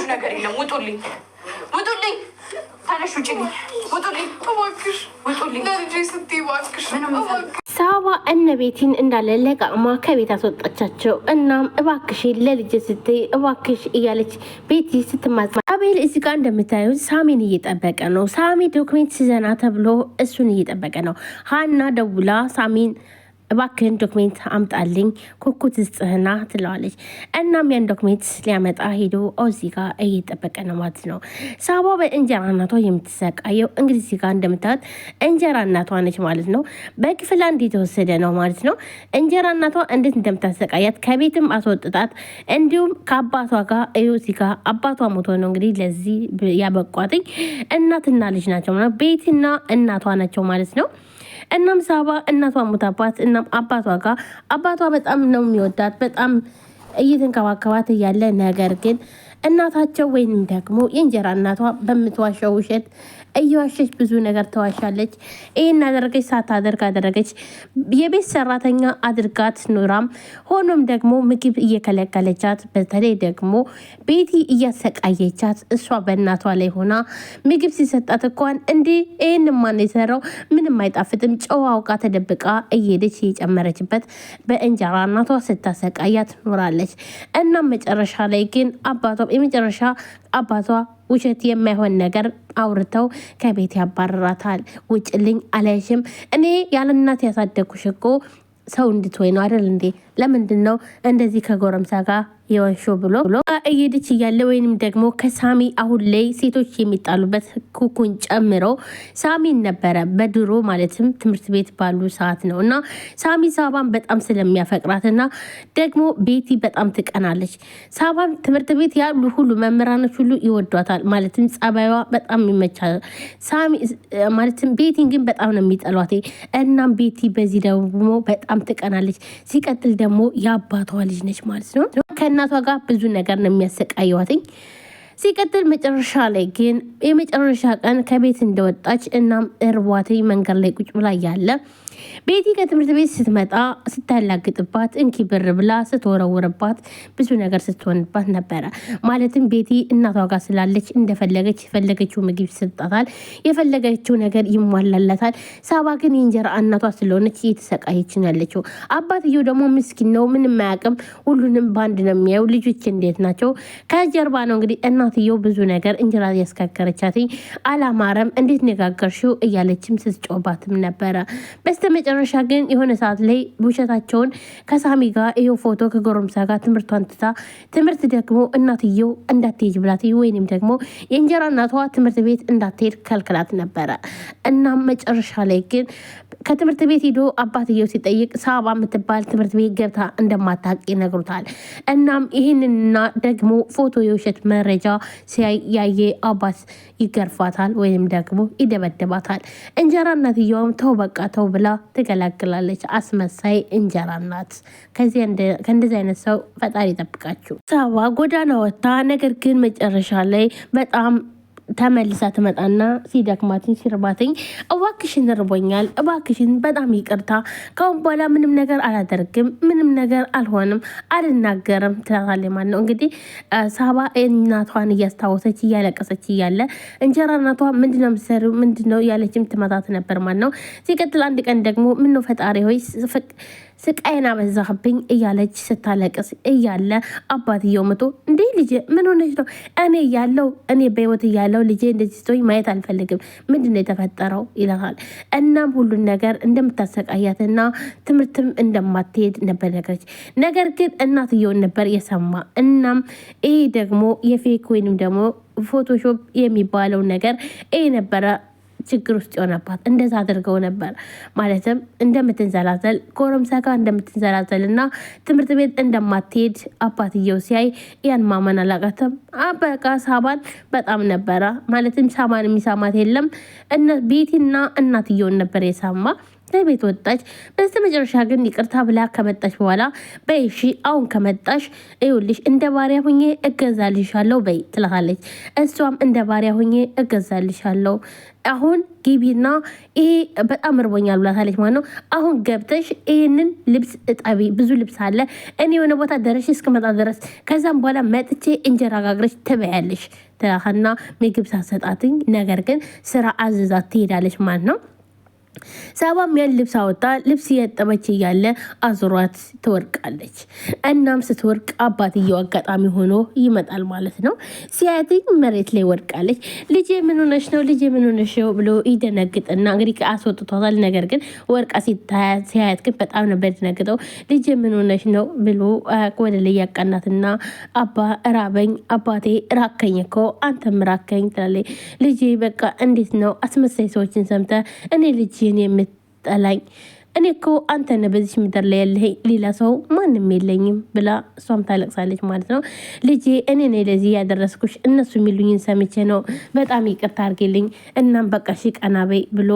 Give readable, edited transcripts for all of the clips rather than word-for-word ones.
ምንም ነገር የለም። ውጡልኝ፣ ውጡልኝ፣ ታነሽ ውጪልኝ፣ ውጡልኝ፣ እባክሽ ውጡልኝ። ለልጄ ስትይ እባክሽ ሳባ እነ ቤቲን እንዳለ ለቃማ ከቤት አስወጣቻቸው። እናም እባክሽ ለልጄ ስትይ እባክሽ እያለች ቤቲ ስትማጽ አቤል እዚህ ጋር እንደምታዩት ሳሚን እየጠበቀ ነው። ሳሚ ዶክሜንት ሲዘና ተብሎ እሱን እየጠበቀ ነው። ሀና ደውላ ሳሚን እባክህን ዶክሜንት አምጣልኝ ኩኩት ዝጽህና ትለዋለች። እናም ያን ዶክሜንት ሊያመጣ ሄዶ እዚህ ጋር እየጠበቀ ነው ማለት ነው። ሳባ በእንጀራ እናቷ የምትሰቃየው እንግዲህ እዚህ ጋር እንደምታዩት እንጀራ እናቷ ነች ማለት ነው። በክፍል አንድ የተወሰደ ነው ማለት ነው። እንጀራ እናቷ እንዴት እንደምታሰቃያት ከቤትም አስወጥጣት እንዲሁም ከአባቷ ጋር እዚህ ጋር አባቷ ሞቶ ነው እንግዲህ ለዚህ ያበቋትኝ እናትና ልጅ ናቸው ማለት ቤትና እናቷ ናቸው ማለት ነው። እናም ሳባ እናቷ ሞታባት እናም አባቷ ጋር አባቷ በጣም ነው የሚወዳት በጣም እየተንከባከባት እያለ ነገር ግን እናታቸው ወይንም ደግሞ የእንጀራ እናቷ በምትዋሸው ውሸት እየዋሸች ብዙ ነገር ተዋሻለች። ይሄን አደረገች ሳታደርግ አደረገች። የቤት ሰራተኛ አድርጋት ኑራም ሆኖም ደግሞ ምግብ እየከለከለቻት በተለይ ደግሞ ቤቲ እያሰቃየቻት እሷ በእናቷ ላይ ሆና ምግብ ሲሰጣት እንኳን እንዴ ይሄን ማን የሰራው ምንም አይጣፍጥም ጨው አውቃ ተደብቃ እየሄደች እየጨመረችበት በእንጀራ እናቷ ስታሰቃያት ኖራለች። እናም መጨረሻ ላይ ግን የመጨረሻ አባቷ ውሸት የማይሆን ነገር አውርተው ከቤት ያባረራታል። ውጭልኝ አለሽም እኔ ያለ እናት ያሳደኩሽ እኮ ሰው እንድትወይ ነው አይደል እንዴ? ለምንድን ነው እንደዚህ ከጎረምሳ ጋር የወንሾ ብሎ እየሄደች እያለ ወይንም ደግሞ ከሳሚ አሁን ላይ ሴቶች የሚጣሉበት ኩኩን ጨምሮ ሳሚን ነበረ በድሮ ማለትም ትምህርት ቤት ባሉ ሰዓት ነው። እና ሳሚ ሳባን በጣም ስለሚያፈቅራት እና ደግሞ ቤቲ በጣም ትቀናለች። ሳባን ትምህርት ቤት ያሉ ሁሉ መምህራኖች ሁሉ ይወዷታል። ማለትም ጸባይዋ በጣም ይመቻል። ሳሚ ማለትም ቤቲን ግን በጣም ነው የሚጠሏት። እናም ቤቲ በዚህ ደግሞ በጣም ትቀናለች። ሲቀጥል ደግሞ የአባቷ ልጅ ነች ማለት ነው። ከእናቷ ጋር ብዙ ነገር ነው የሚያሰቃየዋትኝ። ሲቀጥል መጨረሻ ላይ ግን የመጨረሻ ቀን ከቤት እንደወጣች እናም እርቧትኝ መንገድ ላይ ቁጭ ብላ ያለ ቤቲ ከትምህርት ቤት ስትመጣ ስታላግጥባት እንኪ ብር ብላ ስትወረውርባት ብዙ ነገር ስትሆንባት ነበረ። ማለትም ቤቲ እናቷ ጋር ስላለች እንደፈለገች የፈለገችው ምግብ ይሰጣታል፣ የፈለገችው ነገር ይሟላላታል። ሳባ ግን የእንጀራ እናቷ ስለሆነች እየተሰቃየች ነው ያለችው። አባትየው ደግሞ ምስኪን ነው፣ ምንም አያውቅም፣ ሁሉንም በአንድ ነው የሚያየው። ልጆች እንዴት ናቸው? ከጀርባ ነው እንግዲህ እናትየው ብዙ ነገር እንጀራ ያስካከረቻት። አላማረም እንዴት ነጋገርሽው እያለችም ስትጮባትም ነበረ። በስተመጨረሻ ግን የሆነ ሰዓት ላይ ውሸታቸውን ከሳሚ ጋር ይሄው ፎቶ ከጎረምሳ ጋር ትምህርቷን ትታ ትምህርት ደግሞ እናትየው እንዳትሄጅ ብላት ወይንም ደግሞ የእንጀራ እናቷ ትምህርት ቤት እንዳትሄድ ከልክላት ነበረ። እናም መጨረሻ ላይ ግን ከትምህርት ቤት ሄዶ አባትየው ሲጠይቅ ሳባ የምትባል ትምህርት ቤት ገብታ እንደማታውቅ ይነግሩታል። እናም ይህንንና ደግሞ ፎቶ የውሸት መረጃ ሲያየ አባት ይገርፋታል ወይም ደግሞ ይደበድባታል። እንጀራ እናትየውም ተው በቃ ተው ብላ ትገላግላለች። አስመሳይ እንጀራ ናት። ከእንደዚህ አይነት ሰው ፈጣሪ ይጠብቃችሁ። ሳባ ጎዳና ወጥታ ነገር ግን መጨረሻ ላይ በጣም ተመልሳ ትመጣና ሲደክማትኝ ሲርባትኝ እባክሽን እርቦኛል፣ እባክሽን በጣም ይቅርታ፣ ካሁን በኋላ ምንም ነገር አላደርግም፣ ምንም ነገር አልሆንም፣ አልናገርም ትላታለች ማለት ነው። እንግዲህ ሳባ እናቷን እያስታወሰች እያለቀሰች እያለ እንጀራ እናቷ ምንድነው የምትሰሪው ምንድነው ያለችም ትመታት ነበር ማለት ነው። ሲቀጥል አንድ ቀን ደግሞ ምነው ፈጣሪ ሆይ ስቃይን አበዛህብኝ እያለች ስታለቅስ እያለ አባትየው መቶ እንዴ ልጄ ምን ሆነች ነው? እኔ በህይወት እያለው ልጄ እንደዚህ ስትሆኝ ማየት አልፈልግም፣ ምንድነው የተፈጠረው ይላል። እናም ሁሉን ነገር እንደምታሰቃያትና ትምህርትም እንደማትሄድ ነበር ነገረች። ነገር ግን እናትየውን ነበር የሰማ። እናም ይሄ ደግሞ የፌክ ወይንም ደግሞ ፎቶሾፕ የሚባለው ነገር ይሄ ነበረ ችግር ውስጥ የሆነባት። እንደዛ አድርገው ነበር ማለትም እንደምትንዘላዘል ጎረምሳ ጋር እንደምትንዘላዘል እና ትምህርት ቤት እንደማትሄድ አባትየው ሲያይ ያን ማመን አላቃተም። በቃ ሳባን በጣም ነበረ ማለትም ሳባን የሚሰማት የለም። ቤቲና እናትየውን ነበር የሰማ። ከቤት ወጣች። በስተመጨረሻ ግን ይቅርታ ብላ ከመጣች በኋላ በይሺ አሁን ከመጣሽ ይኸውልሽ እንደ ባሪያ ሁኜ እገዛልሻለሁ በይ ትላታለች። እሷም እንደ ባሪያ ሁኜ እገዛልሻለሁ አሁን ግቢና ይሄ በጣም እርቦኛል ብላታለች ማለት ነው። አሁን ገብተሽ ይሄንን ልብስ እጠቢ፣ ብዙ ልብስ አለ እኔ የሆነ ቦታ ደረሽ እስክመጣ ድረስ ከዛም በኋላ መጥቼ እንጀራ ጋግረሽ ትበያለሽ ትላትና ምግብ ሳሰጣትኝ ነገር ግን ስራ አዝዛት ትሄዳለች ማለት ነው። ሳባም ያን ልብስ አወጣ። ልብስ እያጠበች እያለ አዙሯት ትወርቃለች። እናም ስትወርቅ አባትየው አጋጣሚ ሆኖ ይመጣል ማለት ነው። ሲያያትኝ መሬት ላይ ወርቃለች። ልጄ ምን ሆነሽ ነው? ልጄ ምን ሆነሽ ነው ብሎ ይደነግጥና እንግዲህ አስወጥቷታል። ነገር ግን ወርቃ ሲያያት ግን በጣም ነበር ደነግጠው። ልጄ ምን ሆነሽ ነው ብሎ ወደ ላይ ያቃናትና አባ ራበኝ፣ አባቴ ራከኝ እኮ አንተም ራከኝ ትላለች። ልጄ በቃ እንዴት ነው አስመሳይ ሰዎችን ሰምተ እኔ ልጅ የምትጠላኝ እኔ እኮ አንተ ነህ በዚህ ምድር ላይ ያለህ ሌላ ሰው ማንም የለኝም ብላ እሷም ታለቅሳለች ማለት ነው። ልጄ እኔ ነኝ ለዚህ ያደረስኩሽ እነሱ የሚሉኝን ሰምቼ ነው በጣም ይቅርታ አድርጌልኝ እናም በቃ እሺ ቀና በይ ብሎ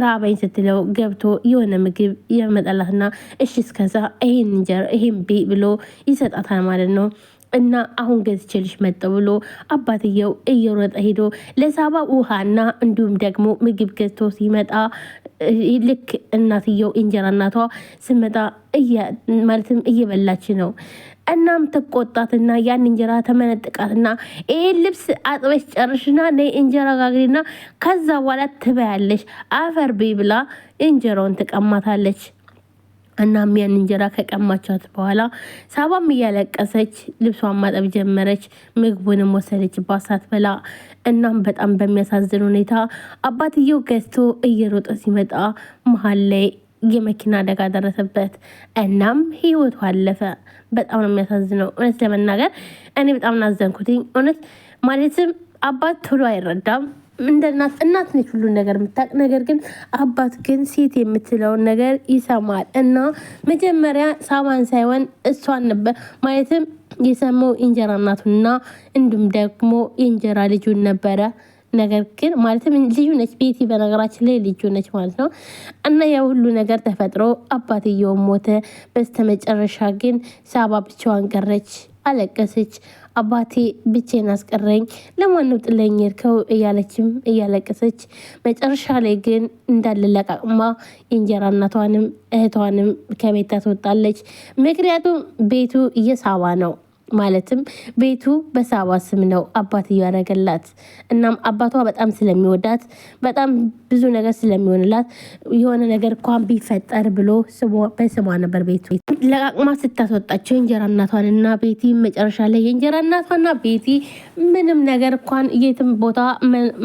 ራበኝ ስትለው ገብቶ የሆነ ምግብ ያመጣላትና እሺ እስከዛ ይሄን እንጀራ ይሄን ቤ ብሎ ይሰጣታል ማለት ነው። እና አሁን ገዝቼልሽ መጣሁ ብሎ አባትየው እየሮጠ ሄዶ ለሳባ ውሃና እንዲሁም ደግሞ ምግብ ገዝቶ ሲመጣ ልክ እናትየው እንጀራ እናቷ ስመጣ ማለትም እየበላች ነው። እናም ተቆጣትና ያን እንጀራ ተመነጥቃትና ይሄን ልብስ አጥበሽ ጨርሽና ነይ እንጀራ ጋግሪና ከዛ በኋላ ትበያለሽ አፈር ቤ ብላ እንጀራውን ትቀማታለች። እናም ያን እንጀራ ከቀማቻት በኋላ ሳባም እያለቀሰች ልብሷን ማጠብ ጀመረች። ምግቡንም ወሰደችባት ሳትበላ። እናም በጣም በሚያሳዝን ሁኔታ አባትየው ገዝቶ እየሮጠ ሲመጣ መሀል ላይ የመኪና አደጋ ደረሰበት። እናም ህይወቱ አለፈ። በጣም ነው የሚያሳዝነው። እውነት ለመናገር እኔ በጣም ናዘንኩትኝ። እውነት ማለትም አባት ቶሎ አይረዳም። እንደ እናት ነች ሁሉ ነገር የምታውቅ። ነገር ግን አባት ግን ሴት የምትለውን ነገር ይሰማል። እና መጀመሪያ ሳባን ሳይሆን እሷን ነበር ማለትም የሰማው እንጀራ እናቱና እንዲሁም ደግሞ የእንጀራ ልጁን ነበረ። ነገር ግን ማለትም ልዩ ነች ቤቲ፣ በነገራችን ላይ ልጁ ነች ማለት ነው። እና ያ ሁሉ ነገር ተፈጥሮ አባትየው ሞተ። በስተመጨረሻ ግን ሳባ ብቻዋን ቀረች፣ አለቀሰች። አባቴ ብቻዬን አስቀረኝ፣ ለማነው ጥለኝ ሄድከው እያለችም እያለቀሰች መጨረሻ ላይ ግን እንዳለለቃቅማ የእንጀራ እናቷንም እህቷንም ከቤት ታስወጣለች። ምክንያቱም ቤቱ እየሳባ ነው። ማለትም ቤቱ በሳባ ስም ነው አባትየው ያደረገላት። እናም አባቷ በጣም ስለሚወዳት በጣም ብዙ ነገር ስለሚሆንላት የሆነ ነገር እንኳን ቢፈጠር ብሎ በስሟ ነበር ቤቱ ለቃቅማ ስታስወጣቸው እንጀራ እናቷንና ቤቲ። መጨረሻ ላይ የእንጀራ እናቷና ቤቲ ምንም ነገር እንኳን የትም ቦታ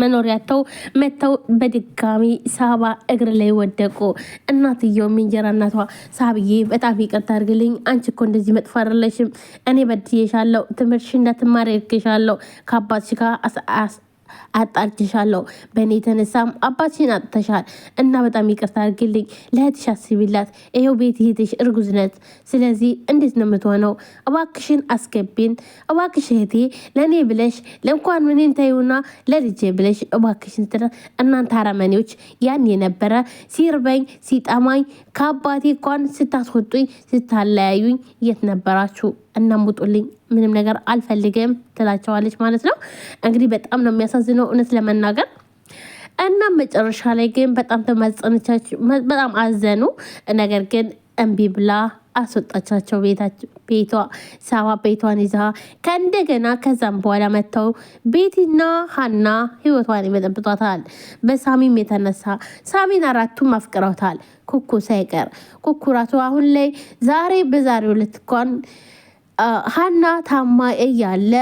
መኖሪያተው መተው በድጋሚ ሳባ እግር ላይ ወደቁ። እናትየውም የእንጀራ እናቷ ሳብዬ በጣም ይቅርታ አድርግልኝ፣ አንቺ እኮ እንደዚህ መጥፎ አይደለሽም፣ እኔ በድዬሻለሁ፣ ትምህርትሽ እንዳትማሪ ያርግሻለሁ፣ ከአባትሽ ጋር አጣልችሻለሁ፣ በእኔ የተነሳም አባትሽን አጥተሻል እና በጣም ይቅርታ አድርግልኝ፣ ለእህትሽ አስቢላት፣ ይኸው ቤት እህትሽ እርጉዝ ናት፣ ስለዚህ እንዴት ነው የምትሆነው? እባክሽን አስገቢን፣ እባክሽ እህቴ ለእኔ ብለሽ ለእንኳን ምንን ተይውና ለልጄ ብለሽ እባክሽን ስትላት፣ እናንተ አረመኔዎች ያን የነበረ ሲርበኝ ሲጠማኝ ከአባቴ እንኳን ስታስወጡኝ ስታለያዩኝ የት ነበራችሁ? እናሙጡልኝ፣ ምንም ነገር አልፈልግም ትላቸዋለች ማለት ነው። እንግዲህ በጣም ነው የሚያሳዝነው እውነት ለመናገር። እና መጨረሻ ላይ ግን በጣም ተማጸነቻቸው፣ በጣም አዘኑ። ነገር ግን እምቢ ብላ አስወጣቻቸው ቤቷ። ሳባ ቤቷን ይዛ ከእንደገና ከዛም በኋላ መጥተው ቤቲና ሀና ህይወቷን ይመጠብጧታል። በሳሚም የተነሳ ሳሚን አራቱም አፍቅረውታል፣ ኩኩ ሳይቀር። ኩኩ ራሱ አሁን ላይ በዛሬው ዕለት እንኳን ሀና ታማ እያለ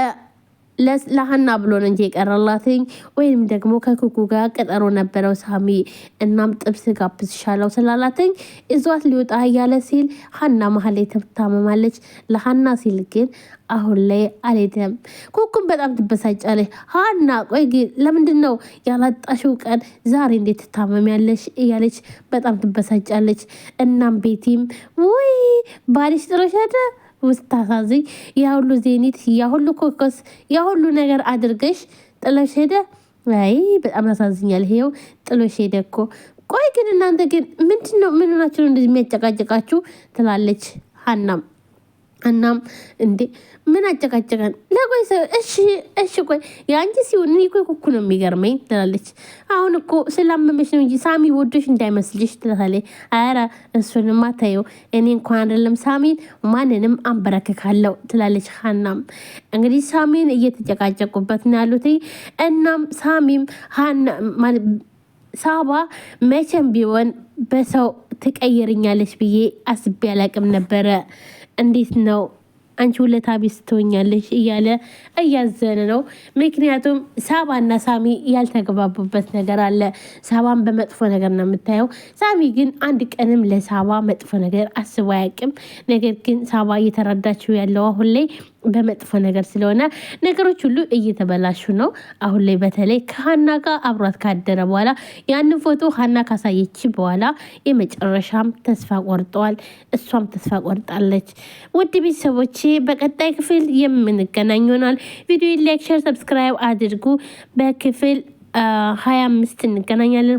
ለሀና ብሎ ነው እንጂ የቀረላትኝ ወይም ደግሞ ከኩኩ ጋር ቀጠሮ ነበረው ሳሚ። እናም ጥብስ ጋብዝሻለሁ ስላላትኝ እዟት ሊወጣ እያለ ሲል ሀና መሀል ላይ ትታመማለች። ለሀና ሲል ግን አሁን ላይ አልሄደም። ኩኩም በጣም ትበሳጫለች። ሀና ቆይ ግን ለምንድን ነው ያላጣሽው ቀን ዛሬ እንዴት ትታመሚያለሽ እያለች በጣም ትበሳጫለች። እናም ቤቲም ውይ ባልሽ ጥሎሽ ሄደ ውስጥ ታሳዝኝ፣ ያ ሁሉ ዜኒት፣ ያ ሁሉ ኮከስ፣ ያ ሁሉ ነገር አድርገሽ ጥለሽ ሄደ አይ በጣም ያሳዝኛል። ይሄው ጥሎሽ ሄደ እኮ። ቆይ ግን እናንተ ግን ምንድነው ምን ሆናችሁ ነው እንደዚህ የሚያጨቃጭቃችሁ? ትላለች ሀናም እናም እንዴ ምን አጨቃጨቀን? ለቆይ እሺ ቆይ የአንቺ ሲሆን እኔ እኮ ነው የሚገርመኝ ትላለች። አሁን እኮ ስላመመሽ ነው እንጂ ሳሚ ወዶሽ እንዳይመስልሽ ትላለች። ኧረ እሱንማ ታየው እኔ እንኳን አይደለም ሳሚን ማንንም አንበረክካለሁ ትላለች ሀናም። እንግዲህ ሳሚን እየተጨቃጨቁበት ነው ያሉት። እናም ሳሚም ሳባ መቼም ቢሆን በሰው ትቀይርኛለች ብዬ አስቤ አላቅም ነበረ። እንዴት ነው አንቺ ውለታ ቢስ ትሆኛለሽ እያለ እያዘነ ነው። ምክንያቱም ሳባና ሳሚ ያልተግባቡበት ነገር አለ። ሳባን በመጥፎ ነገር ነው የምታየው። ሳሚ ግን አንድ ቀንም ለሳባ መጥፎ ነገር አስቦ አያውቅም። ነገር ግን ሳባ እየተረዳችው ያለው አሁን ላይ በመጥፎ ነገር ስለሆነ ነገሮች ሁሉ እየተበላሹ ነው። አሁን ላይ በተለይ ከሀና ጋር አብሯት ካደረ በኋላ ያንን ፎቶ ሀና ካሳየች በኋላ የመጨረሻም ተስፋ ቆርጠዋል። እሷም ተስፋ ቆርጣለች። ውድ ቤተሰቦቼ በቀጣይ ክፍል የምንገናኝ ይሆናል። ቪዲዮ ላይክ፣ ሼር፣ ሰብስክራይብ አድርጉ። በክፍል 25 እንገናኛለን።